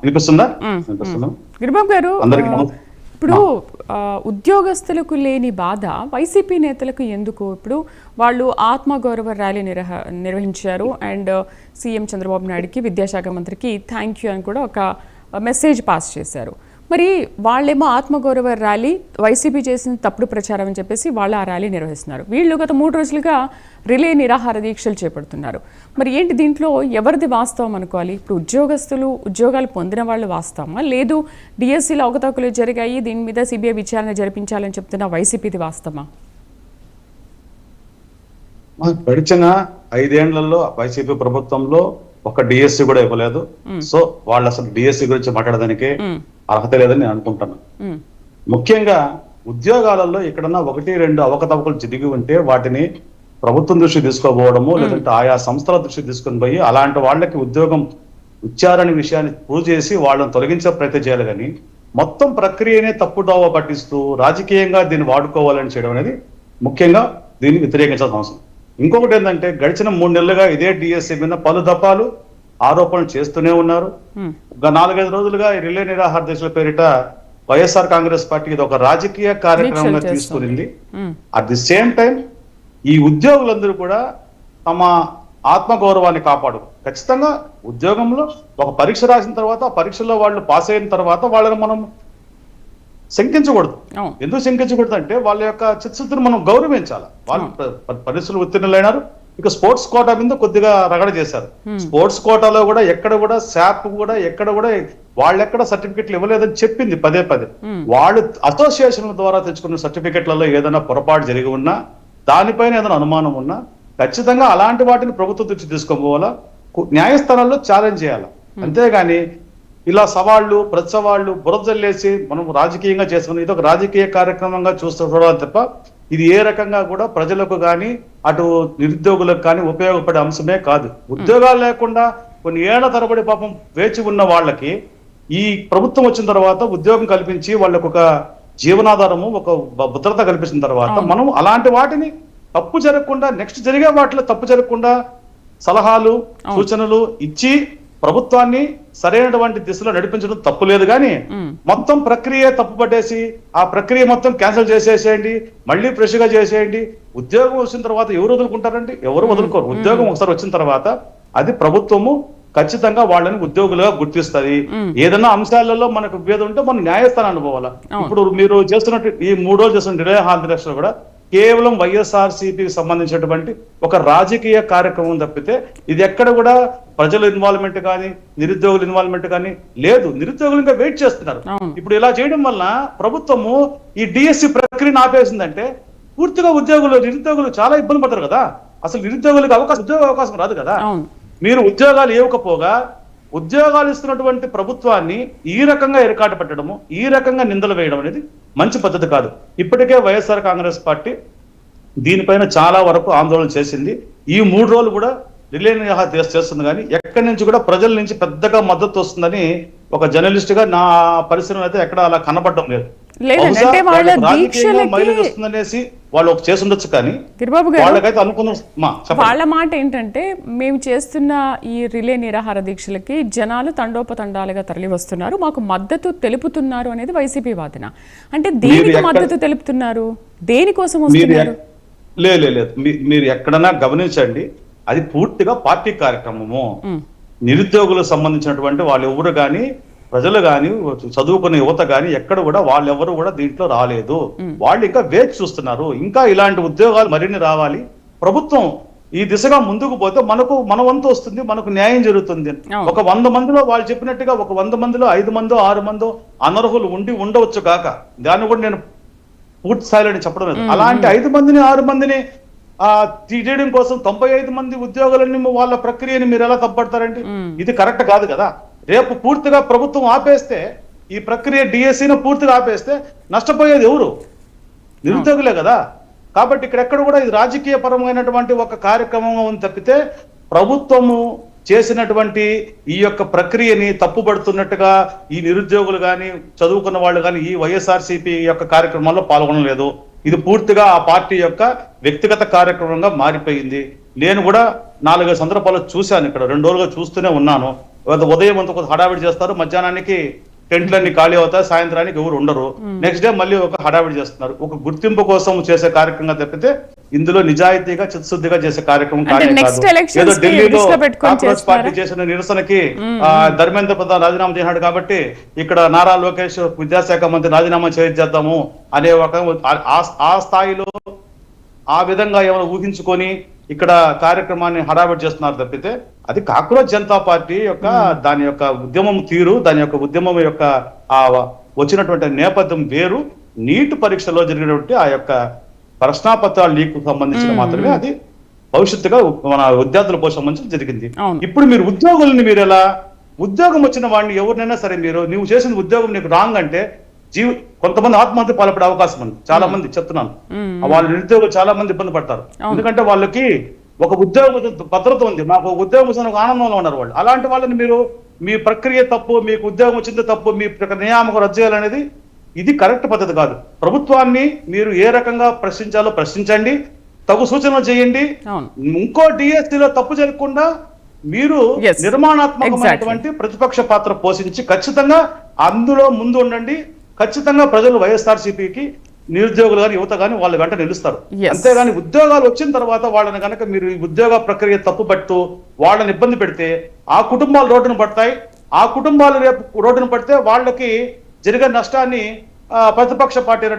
వినిపిస్తుందా? గిరిబాబు గారు, ఇప్పుడు ఉద్యోగస్తులకు లేని బాధ వైసీపీ నేతలకు ఎందుకు? ఇప్పుడు వాళ్ళు ఆత్మగౌరవ ర్యాలీ నిర్వహించారు అండ్ సీఎం చంద్రబాబు నాయుడుకి, విద్యాశాఖ మంత్రికి థ్యాంక్ యూ అని కూడా ఒక మెసేజ్ పాస్ చేశారు. మరి వాళ్ళేమో ఆత్మగౌరవ ర్యాలీ వైసీపీ చేసిన తప్పుడు ప్రచారం అని చెప్పేసి వాళ్ళు ఆ ర్యాలీ నిర్వహిస్తున్నారు. వీళ్ళు గత 3 రోజులుగా రిలే నిరాహార దీక్షలు చేపడుతున్నారు. మరి ఏంటి దీంట్లో ఎవరిది వాస్తవం అనుకోవాలి? ఇప్పుడు ఉద్యోగాలు పొందిన వాళ్ళు వాస్తవమా, లేదు డిఎస్సీలో అవకతవకలు జరిగాయి దీని మీద సిబిఐ విచారణ జరిపించాలని చెప్తున్న వైసీపీది వాస్తవమా? గడిచిన 5 ఏళ్లలో వైసీపీ ప్రభుత్వంలో ఒక డిఎస్సి కూడా ఇవ్వలేదు. సో వాళ్ళు అసలు డిఎస్సి గురించి మాట్లాడడానికి అర్హత లేదని నేను అనుకుంటున్నాను. ముఖ్యంగా ఉద్యోగాలలో ఎక్కడన్నా 1-2 అవకతవకలు జరిగి ఉంటే వాటిని ప్రభుత్వం దృష్టి తీసుకోపోవడము, లేదంటే ఆయా సంస్థల దృష్టి తీసుకుని పోయి అలాంటి వాళ్ళకి ఉద్యోగం ఇచ్చారనే విషయాన్ని ప్రూవ్ చేసి వాళ్ళని తొలగించే ప్రయత్నం చేయాలి. కానీ మొత్తం ప్రక్రియనే తప్పుదోవ పట్టిస్తూ రాజకీయంగా దీన్ని వాడుకోవాలని చేయడం అనేది ముఖ్యంగా దీన్ని వ్యతిరేకించాల్సిన అవసరం. ఇంకొకటి ఏంటంటే గడిచిన 3 నెలలుగా ఇదే డిఎస్సి మీద పలు దఫాలు ఆరోపణలు చేస్తూనే ఉన్నారు. 4-5 రోజులుగా ఈ రిలే నిరాహార దీక్షల పేరిట వైఎస్ఆర్ కాంగ్రెస్ పార్టీ ఇది ఒక రాజకీయ కార్యక్రమంగా తీసుకునింది. అట్ ది సేమ్ టైం ఈ ఉద్యోగులందరూ కూడా తమ ఆత్మగౌరవాన్ని కాపాడు. ఖచ్చితంగా ఉద్యోగంలో ఒక పరీక్ష రాసిన తర్వాత ఆ పరీక్షలో వాళ్ళు పాస్ అయిన తర్వాత వాళ్ళని మనం శంకించకూడదు. ఎందుకు శంకించకూడదు అంటే వాళ్ళ యొక్క చిత్తశుద్ధిని మనం గౌరవించాలి. వాళ్ళు పరీక్షలు ఉత్తీర్ణులైనారు. ఇక స్పోర్ట్స్ కోటా మీద కొద్దిగా రగడ చేశారు. స్పోర్ట్స్ కోటాలో కూడా ఎక్కడ కూడా శాప్ కూడా ఎక్కడ కూడా వాళ్ళెక్కడ సర్టిఫికెట్లు ఇవ్వలేదని చెప్పింది పదే. వాళ్ళు అసోసియేషన్ల ద్వారా తెచ్చుకున్న సర్టిఫికెట్లలో ఏదైనా పొరపాటు జరిగి ఉన్నా, దానిపైన ఏదైనా అనుమానం ఉన్నా ఖచ్చితంగా అలాంటి వాటిని ప్రభుత్వం దృష్టి తీసుకోవాలా, న్యాయస్థానాల్లో ఛాలెంజ్ చేయాలి. అంతేగాని ఇలా సవాళ్లు ప్రతి సవాళ్లు బురదల్లేసి మనం రాజకీయంగా చేసుకుని ఇది ఒక రాజకీయ కార్యక్రమంగా చూడాలి తప్ప ఇది ఏ రకంగా కూడా ప్రజలకు కానీ అటు నిరుద్యోగులకు కానీ ఉపయోగపడే అంశమే కాదు. ఉద్యోగాలు లేకుండా కొన్ని ఏళ్ల తరబడి పాపం వేచి ఉన్న వాళ్ళకి ఈ ప్రభుత్వం వచ్చిన తర్వాత ఉద్యోగం కల్పించి వాళ్ళకు ఒక జీవనాధారము, ఒక భద్రత కల్పించిన తర్వాత మనం అలాంటి వాటిని తప్పు జరగకుండా నెక్స్ట్ జరిగే వాటిలో తప్పు జరగకుండా సలహాలు సూచనలు ఇచ్చి ప్రభుత్వాన్ని సరైనటువంటి దిశలో నడిపించడం తప్పు లేదు. కానీ మొత్తం ప్రక్రియ తప్పు పట్టేసి ఆ ప్రక్రియ మొత్తం క్యాన్సిల్ చేసేసేయండి, మళ్ళీ ఫ్రెష్ గా చేసేయండి. ఉద్యోగం వచ్చిన తర్వాత ఎవరు వదులుకుంటారండి? ఎవరు వదులుకోరు. ఉద్యోగం ఒకసారి వచ్చిన తర్వాత అది ప్రభుత్వము ఖచ్చితంగా వాళ్ళని ఉద్యోగులుగా గుర్తిస్తుంది. ఏదైనా అంశాలలో మనకు విభేదం ఉంటే మనం న్యాయస్థానాన్ని పోవాలా. ఇప్పుడు మీరు చేస్తున్నట్టు ఈ 3 రోజులు చేస్తున్న రిలే హారతి కూడా కేవలం వైఎస్ఆర్సీపీకి సంబంధించినటువంటి ఒక రాజకీయ కార్యక్రమం తప్పితే ఇది ఎక్కడ కూడా ప్రజల ఇన్వాల్వ్మెంట్ కానీ నిరుద్యోగుల ఇన్వాల్వ్మెంట్ కానీ లేదు. నిరుద్యోగులు ఇంకా వెయిట్ చేస్తున్నారు. ఇప్పుడు ఇలా చేయడం వల్ల ప్రభుత్వము ఈ డిఎస్సి ప్రక్రియను ఆపేసిందంటే పూర్తిగా నిరుద్యోగులు చాలా ఇబ్బంది పడతారు కదా. అసలు నిరుద్యోగులకు ఉద్యోగ అవకాశం రాదు కదా. మీరు ఉద్యోగాలు ఇవ్వకపోగా ఉద్యోగాలు ఇస్తున్నటువంటి ప్రభుత్వాన్ని ఈ రకంగా ఎరకాట పెట్టడము, ఈ రకంగా నిందలు వేయడం అనేది మంచి పద్ధతి కాదు. ఇప్పటికే వైఎస్ఆర్ కాంగ్రెస్ పార్టీ దీనిపైన చాలా వరకు ఆందోళన చేసింది. ఈ 3 రోజులు కూడా రిలే నిరాహార దీక్ష చేస్తుంది. కానీ ఎక్కడి నుంచి కూడా ప్రజల నుంచి పెద్దగా మద్దతు వస్తుందని ఒక జర్నలిస్ట్ గా నా పరిశ్రమ అయితే ఎక్కడ అలా కనబడడం లేదు. వస్తుందనేసి వాళ్ళు ఒక చేసి ఉండొచ్చు. కానీ గిరిబాబు గారు, వాళ్ళ మాట ఏంటంటే మేము చేస్తున్న ఈ రిలే నిరాహార దీక్షలకి జనాలు తండోపతండాలుగా తరలి వస్తున్నారు, మాకు మద్దతు తెలుపుతున్నారు అనేది వైసీపీ వాదన. అంటే దేనికి మద్దతు తెలుపుతున్నారు, దేనికోసం వస్తున్నారు? లేదు, మీరు ఎక్కడన్నా గమనించండి, అది పూర్తిగా పార్టీ కార్యక్రమము. నిరుద్యోగులకు సంబంధించినటువంటి వాళ్ళు ఎవరు కానీ ప్రజలు కానీ చదువుకునే యువత కానీ ఎక్కడ కూడా వాళ్ళెవరు కూడా దీంట్లో రాలేదు. వాళ్ళు ఇంకా వేచి చూస్తున్నారు. ఇంకా ఇలాంటి ఉద్యోగాలు మరిన్ని రావాలి. ప్రభుత్వం ఈ దిశగా ముందుకు పోతే మన వంతు వస్తుంది, మనకు న్యాయం జరుగుతుంది. ఒక 100 మందిలో వాళ్ళు చెప్పినట్టుగా ఒక 100 మందిలో 5 మందో 6 మందో అనర్హులు ఉండవచ్చు కాక, దాన్ని కూడా నేను పూర్తి స్థాయిలో చెప్పడం లేదు. అలాంటి 5 మందిని 6 మందిని తీయడం కోసం 95 మంది ఉద్యోగులని వాళ్ళ ప్రక్రియని మీరు ఎలా తప్పడతారండి? ఇది కరెక్ట్ కాదు కదా. రేపు పూర్తిగా ప్రభుత్వం ఆపేస్తే, ఈ ప్రక్రియ డిఎస్సిని పూర్తిగా ఆపేస్తే నష్టపోయేది ఎవరు? నిరుద్యోగులే కదా. కాబట్టి ఇక్కడెక్కడ కూడా ఇది రాజకీయ పరమైనటువంటి ఒక కార్యక్రమంగా ఉంది తప్పితే ప్రభుత్వము చేసినటువంటి ఈ యొక్క ప్రక్రియని తప్పుపడుతున్నట్టుగా ఈ నిరుద్యోగులు కానీ చదువుకున్న వాళ్ళు కానీ ఈ వైఎస్ఆర్సీపీ యొక్క కార్యక్రమాల్లో పాల్గొనలేదు. ఇది పూర్తిగా ఆ పార్టీ యొక్క వ్యక్తిగత కార్యక్రమంగా మారిపోయింది. నేను కూడా 4-5 సందర్భాల్లో చూశాను, ఇక్కడ 2 రోజులుగా చూస్తూనే ఉన్నాను. ఉదయం అంతా కొంత హడావిడి చేస్తారు, మధ్యాహ్నానికి టెంట్లన్నీ ఖాళీ అవుతాయి, సాయంత్రానికి ఎవరు ఉండరు, నెక్స్ట్ డే మళ్ళీ ఒక హడావిడి చేస్తున్నారు. ఒక గుర్తింపు కోసం చేసే కార్యక్రమంగా తప్పితే ఇందులో నిజాయితీగా చిత్తశుద్ధిగా చేసే కార్యక్రమం అంటే కానే next కాదు. elections ఏదో కి ఢిల్లీలో దృష్టిలో పెట్టుకొని కాంగ్రెస్ పార్టీ చేసిన నిరసనకి ధర్మేంద్ర ప్రధాన్ రాజీనామా చేసినాడు కాబట్టి ఇక్కడ నారా లోకేష్ విద్యాశాఖ మంత్రి రాజీనామా చేద్దాము అనే ఒక ఆ స్థాయిలో ఆ విధంగా ఏమైనా ఊహించుకొని ఇక్కడ కార్యక్రమాన్ని హడావిడి చేస్తున్నారు తప్పితే అది కాక్రోచ్ జనతా పార్టీ యొక్క దాని యొక్క ఉద్యమం తీరు, దాని యొక్క ఉద్యమం యొక్క ఆ వచ్చినటువంటి నేపథ్యం వేరు. నీట్ పరీక్షలో జరిగినటువంటి ఆ యొక్క ప్రశ్నాపత్రాల లీక్ సంబంధించిన మాత్రమే అది భవిష్యత్తుగా మన విద్యార్థుల సంబంధించి జరిగింది. ఇప్పుడు మీరు ఉద్యోగుల్ని మీరు ఎలా, ఉద్యోగం వచ్చిన వాడిని ఎవరినైనా సరే నువ్వు చేసిన ఉద్యోగం నీకు రాంగ్ అంటే కొంతమంది ఆత్మహత్య పాల్పడే అవకాశం ఉంది. చాలా మంది చెప్తున్నాను, వాళ్ళ నిరుద్యోగులు చాలా మంది ఇబ్బంది పడతారు. ఎందుకంటే వాళ్ళకి ఒక ఉద్యోగ భద్రత ఉంది, మాకు ఉద్యోగం వచ్చిన ఒక ఆనందంలో ఉన్నారు వాళ్ళు. అలాంటి వాళ్ళని మీరు మీ ప్రక్రియ తప్పు, మీకు ఉద్యోగం వచ్చింది తప్పు, మీ నియామకం రద్దు చేయాలనేది ఇది కరెక్ట్ పద్ధతి కాదు. ప్రభుత్వాన్ని మీరు ఏ రకంగా ప్రశ్నించాలో ప్రశ్నించండి, తగు సూచనలు చేయండి. ఇంకో డిఎస్సీలో తప్పు జరగకుండా మీరు నిర్మాణాత్మకమైనటువంటి ప్రతిపక్ష పాత్ర పోషించి ఖచ్చితంగా అందులో ముందు ఉండండి. ఖచ్చితంగా ప్రజలు వైఎస్ఆర్సీపీకి నిరుద్యోగులు కానీ యువత కానీ వాళ్ళ వెంట నిలుస్తారు. అంతేగాని ఉద్యోగాలు వచ్చిన తర్వాత వాళ్ళని కనుక మీరు ఉద్యోగ ప్రక్రియ తప్పు పడుతూ వాళ్ళని ఇబ్బంది పెడితే ఆ కుటుంబాలు రోడ్డును పడతాయి. ఆ కుటుంబాలు రేపు రోడ్డును పడితే వాళ్ళకి జరిగే నష్టాన్ని ప్రతిపక్ష పార్టీ